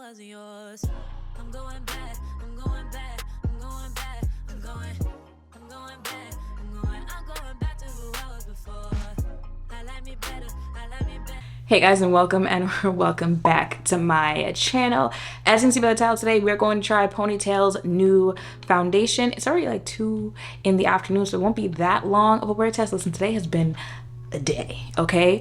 wasn't yours. I'm going back, I'm going back, I'm going back, I'm going back, I'm going back to who I was before. I like me better, I like me better. Hey guys, and welcome back to my channel. As you can see by the title, today we're going to try Ponytail's new foundation. It's already like 2 in the afternoon, so it won't be that long of a wear test. Listen, today has been a day, okay?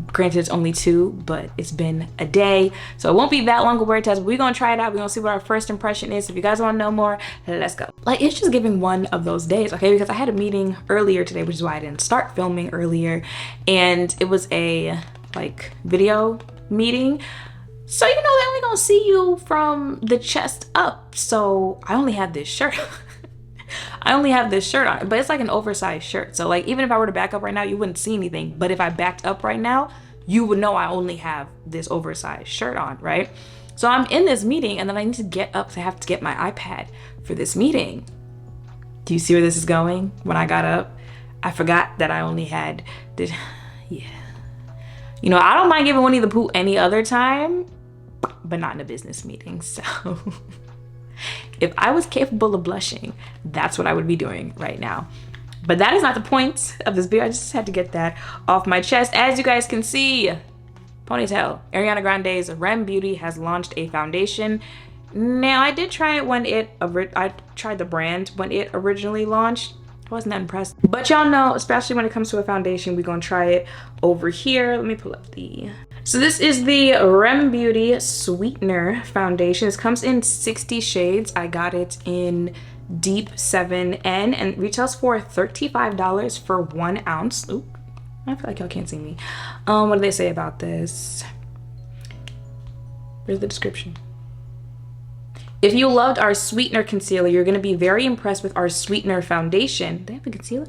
Granted, it's only 2, but it's been a day, so it won't be that long of a wear test. But we're gonna try it out. We're gonna see what our first impression is. If you guys want to know more, let's go. Like, it's just giving one of those days, okay? Because I had a meeting earlier today, which is why I didn't start filming earlier, and it was a like video meeting. So you know they only gonna see you from the chest up. So I only have this shirt. I only have this shirt on, but it's like an oversized shirt. So like, even if I were to back up right now, you wouldn't see anything. But if I backed up right now, you would know I only have this oversized shirt on, right? So I'm in this meeting and then I need to get up. So I have to get my iPad for this meeting. Do you see where this is going? When I got up, I forgot that I only had this. Yeah. You know, I don't mind giving Winnie the Pooh any other time, but not in a business meeting. So if I was capable of blushing, that's what I would be doing right now. But that is not the point of this video. I just had to get that off my chest. As you guys can see, Ponytail, Ariana Grande's R.E.M Beauty has launched a foundation. Now, I did try it I tried the brand when it originally launched. I wasn't that impressed. But y'all know, especially when it comes to a foundation, we're gonna try it over here. Let me pull up the... So this is the R.E.M Beauty Sweetener Foundation. This comes in 60 shades. I got it in Deep 7N and retails for $35 for 1 ounce. Ooh, I feel like y'all can't see me. What do they say about this? Where's the description? If you loved our Sweetener Concealer, you're gonna be very impressed with our Sweetener Foundation. They have a concealer?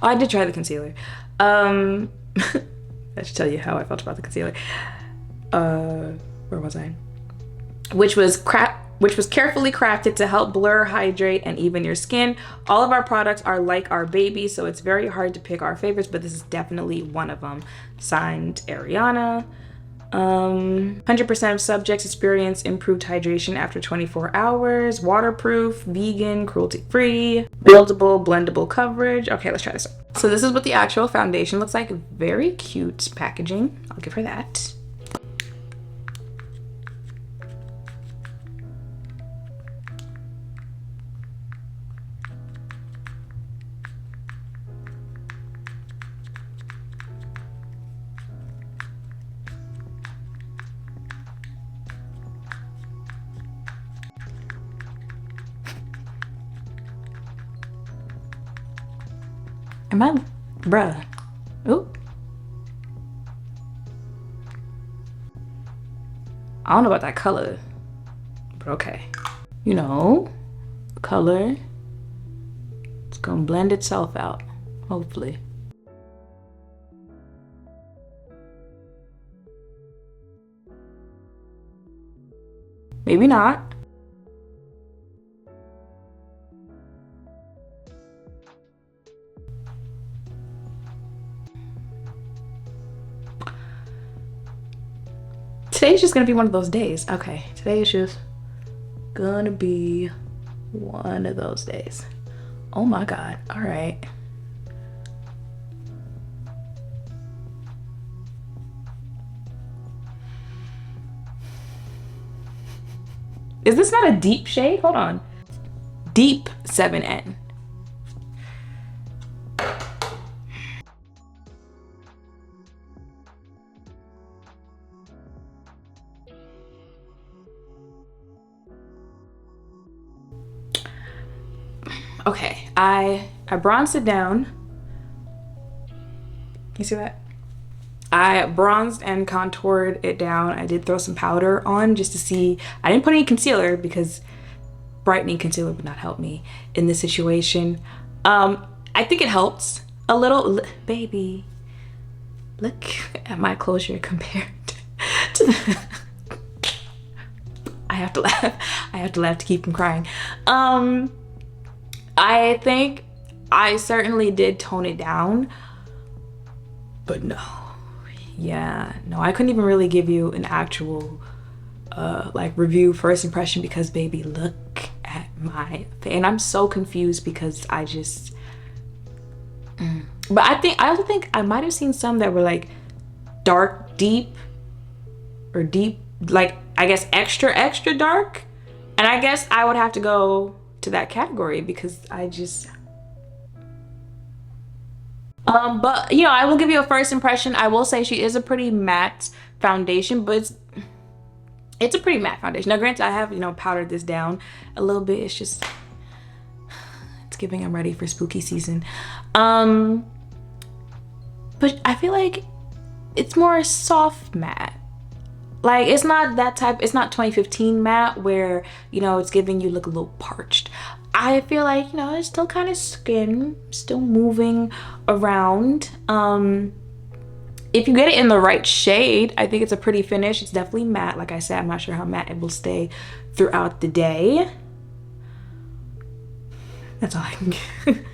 Oh, I did try the concealer. I should tell you how I felt about the concealer. Where was I? Which was carefully crafted to help blur, hydrate, and even your skin. All of our products are like our baby, so it's very hard to pick our favorites, but this is definitely one of them. Signed, Ariana. 100% of subjects experience improved hydration after 24 hours. Waterproof, vegan, cruelty-free, buildable, blendable coverage. Okay, let's try this out. So this is what the actual foundation looks like. Very cute packaging. I'll give her that. Am I, bruh? Ooh. I don't know about that color, but okay. You know, color, it's gonna blend itself out, hopefully. Maybe not. Today's just gonna be one of those days. Okay, today is just gonna be one of those days. Oh my God, all right. Is this not a deep shade? Hold on. Deep 7N. Okay, I bronzed it down. You see that? I bronzed and contoured it down. I did throw some powder on just to see. I didn't put any concealer because brightening concealer would not help me in this situation. I think it helps a little. Baby, look at my closure compared to the... I have to laugh. I have to laugh to keep from crying. I think I certainly did tone it down, but no. Yeah, no, I couldn't even really give you an actual like review first impression, because baby, look at my face. And I'm so confused because I just but I also think I might have seen some that were like dark deep, or deep, like I guess extra extra dark, and I guess I would have to go to that category because I just but you know, I will give you a first impression. I will say she is a pretty matte foundation, but it's a pretty matte foundation. Now granted, I have, you know, powdered this down a little bit. It's just, it's giving I'm ready for spooky season. But I feel like it's more soft matte. Like, it's not that type, it's not 2015 matte where, you know, it's giving you look a little parched. I feel like, you know, it's still kind of skin, still moving around. If you get it in the right shade, I think it's a pretty finish. It's definitely matte. Like I said, I'm not sure how matte it will stay throughout the day. That's all I can give.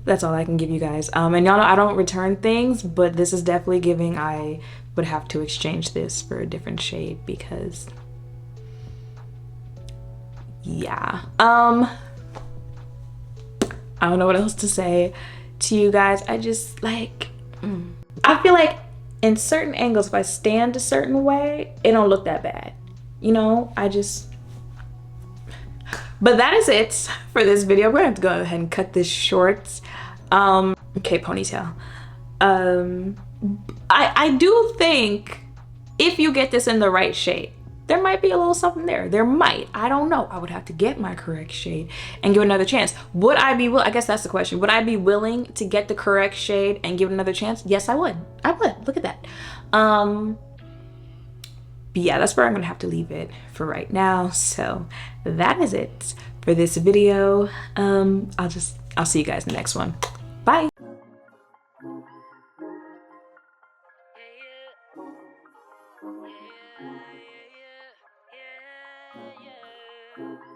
That's all I can give you guys. And y'all know I don't return things, but this is definitely giving I would have to exchange this for a different shade because yeah. I don't know what else to say to you guys. I just like I feel like in certain angles, if I stand a certain way, it don't look that bad. You know, but that is it for this video. We're gonna have to go ahead and cut this short. Okay, ponytail. I do think if you get this in the right shade, there might be a little something there. There might. I don't know. I would have to get my correct shade and give it another chance. Would I be willing? I guess that's the question. Would I be willing to get the correct shade and give it another chance? Yes, I would. I would. Look at that. But yeah, that's where I'm gonna have to leave it for right now. So that is it for this video. I'll see you guys in the next one. Bye. Yeah, yeah, yeah, yeah, yeah.